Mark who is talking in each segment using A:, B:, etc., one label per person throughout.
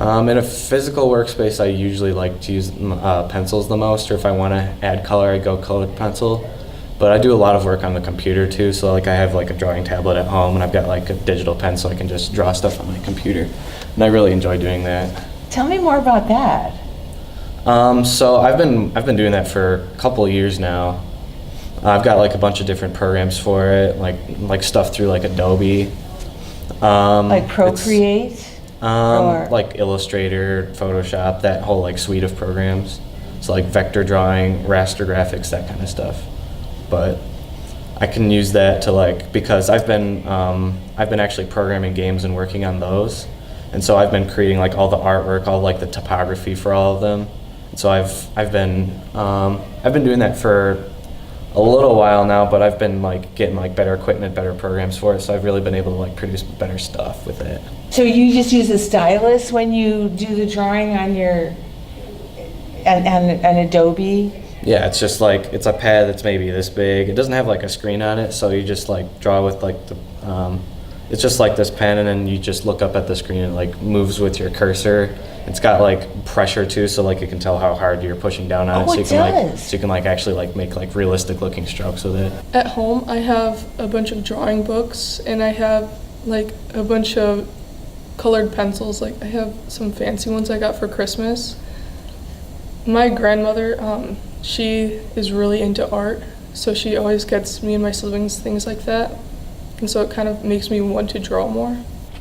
A: In a physical workspace, I usually like to use pencils the most, or if I want to add color, I go colored pencil. But I do a lot of work on the computer too, so like I have like a drawing tablet at home, and I've got like a digital pen, so I can just draw stuff on my computer, and I really enjoy doing that.
B: Tell me more about that.
A: So I've been doing that for a couple of years now. I've got like a bunch of different programs for it, like stuff through like Adobe.
B: Like Procreate? Or
A: Like Illustrator, Photoshop, that whole like suite of programs. So like vector drawing, raster graphics, that kind of stuff. But I can use that to like, because I've been actually programming games and working on those, and so I've been creating like all the artwork, all like the topography for all of them. And so I've been doing that for a little while now, but I've been like getting like better equipment, better programs for it, so I've really been able to like produce better stuff with it.
B: So you just use a stylus when you do the drawing on your an Adobe?
A: Yeah, it's just like, it's a pad that's maybe this big. It doesn't have like a screen on it, so you just like draw with like the, it's just like this pen, and then you just look up at the screen and it like moves with your cursor. It's got like pressure too, so like you can tell how hard you're pushing down on it.
B: Oh,
A: So
B: it
A: you can
B: does.
A: so you can like actually like make like realistic looking strokes with it.
C: At home, I have a bunch of drawing books, and I have like a bunch of colored pencils. Like I have some fancy ones I got for Christmas. My grandmother, she is really into art, so she always gets me and my siblings things like that, and so it kind of makes me want to draw more.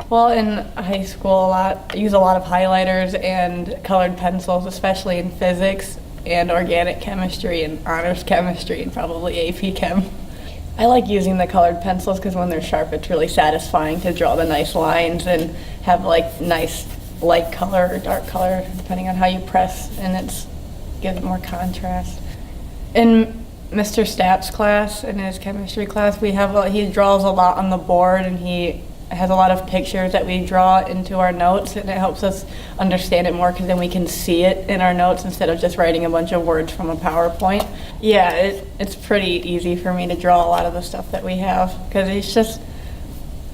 D: Well, in high school, I use a lot of highlighters and colored pencils, especially in physics and organic chemistry and honors chemistry and probably AP Chem. I like using the colored pencils because when they're sharp, it's really satisfying to draw the nice lines and have like nice light color or dark color, depending on how you press, and it gives it more contrast. In Mr. Stapp's class, in his chemistry class, he draws a lot on the board, and he has a lot of pictures that we draw into our notes, and it helps us understand it more because then we can see it in our notes instead of just writing a bunch of words from a PowerPoint. Yeah, it's pretty easy for me to draw a lot of the stuff that we have because it's just,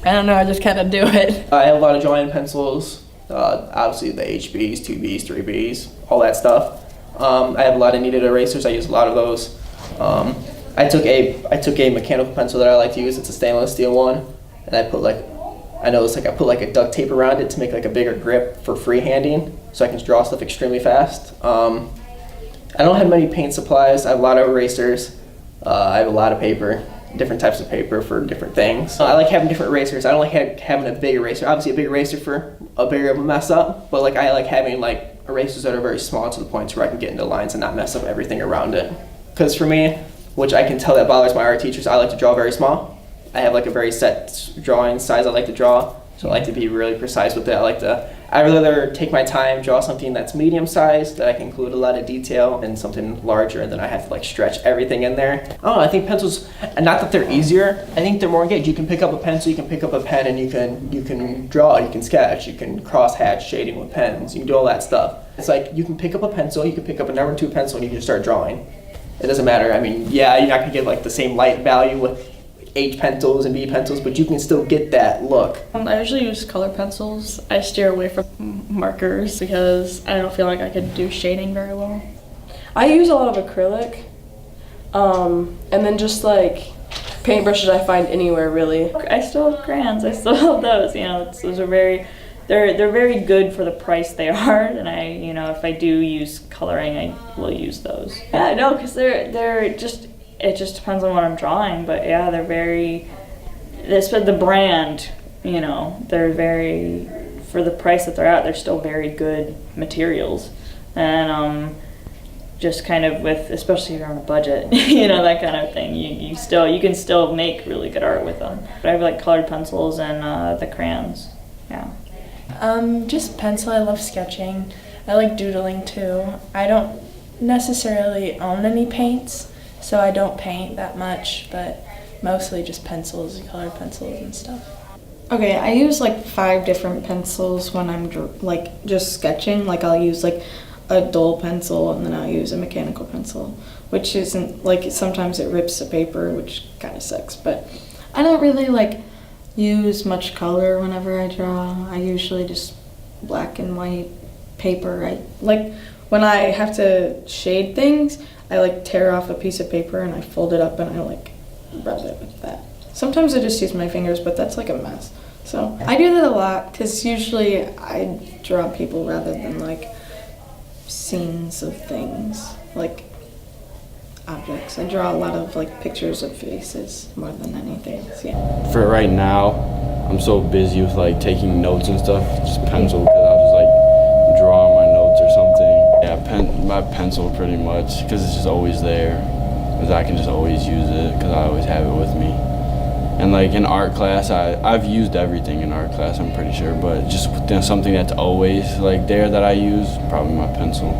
D: I don't know, I just kind of do it.
E: I have a lot of drawing pencils, obviously the HBs, 2Bs, 3Bs, all that stuff. I have a lot of kneaded erasers. I use a lot of those. I took a mechanical pencil that I like to use. It's a stainless steel one, and I put a duct tape around it to make like a bigger grip for freehanding, so I can draw stuff extremely fast. I don't have many paint supplies. I have a lot of erasers. I have a lot of paper, different types of paper for different things. I like having different erasers. I don't like having a big eraser. Obviously, a big eraser for a bigger of a mess up, but like I like having like erasers that are very small to the point where I can get into lines and not mess up everything around it. Because for me, which I can tell that bothers my art teachers, I like to draw very small. I have like a very set drawing size I like to draw, so I like to be really precise with it. I'd rather take my time, draw something that's medium sized, that I can include a lot of detail, and something larger, and then I have to like stretch everything in there. Oh, I think pencils, not that they're easier, I think they're more engaged. You can pick up a pencil, you can pick up a pen, and you can draw, you can sketch, you can cross hatch shading with pens, you can do all that stuff. It's like you can pick up a pencil, you can pick up a number 2 pencil, and you can start drawing. It doesn't matter. I mean, yeah, you're not gonna get like the same light value with H pencils and B pencils, but you can still get that look.
F: I usually use color pencils. I steer away from markers because I don't feel like I could do shading very well.
G: I use a lot of acrylic, and then just like paintbrushes I find anywhere really.
F: I still have crayons. I still have those. You know, those are they're very good for the price they are. And if I do use coloring, I will use those. Yeah, no, because they're just. It just depends on what I'm drawing, but yeah, the brand, they're very, for the price that they're at, they're still very good materials. And just kind of with, especially if you're on a budget, that kind of thing, you can still make really good art with them. But I have like colored pencils and the crayons, yeah.
H: Just pencil. I love sketching. I like doodling too. I don't necessarily own any paints, so I don't paint that much, but mostly just pencils and colored pencils and stuff.
I: Okay, I use like 5 different pencils when I'm just sketching. Like I'll use like a dull pencil, and then I'll use a mechanical pencil, which isn't like, sometimes it rips the paper, which kind of sucks, but I don't really use much color whenever I draw. I usually just black and white paper. I like when I have to shade things, I like tear off a piece of paper and I fold it up and I like rub it with that. Sometimes I just use my fingers, but that's like a mess. So I do that a lot because usually I draw people rather than like scenes of things, like objects. I draw a lot of like pictures of faces more than anything. So, yeah.
J: For right now, I'm so busy with like taking notes and stuff, just pencil, because I'll just like draw on my notes or something. Yeah, my pencil pretty much, because it's just always there, because I can just always use it, because I always have it with me. And like in art class, I've used everything in art class, I'm pretty sure, but just something that's always like there that I use, probably my pencil.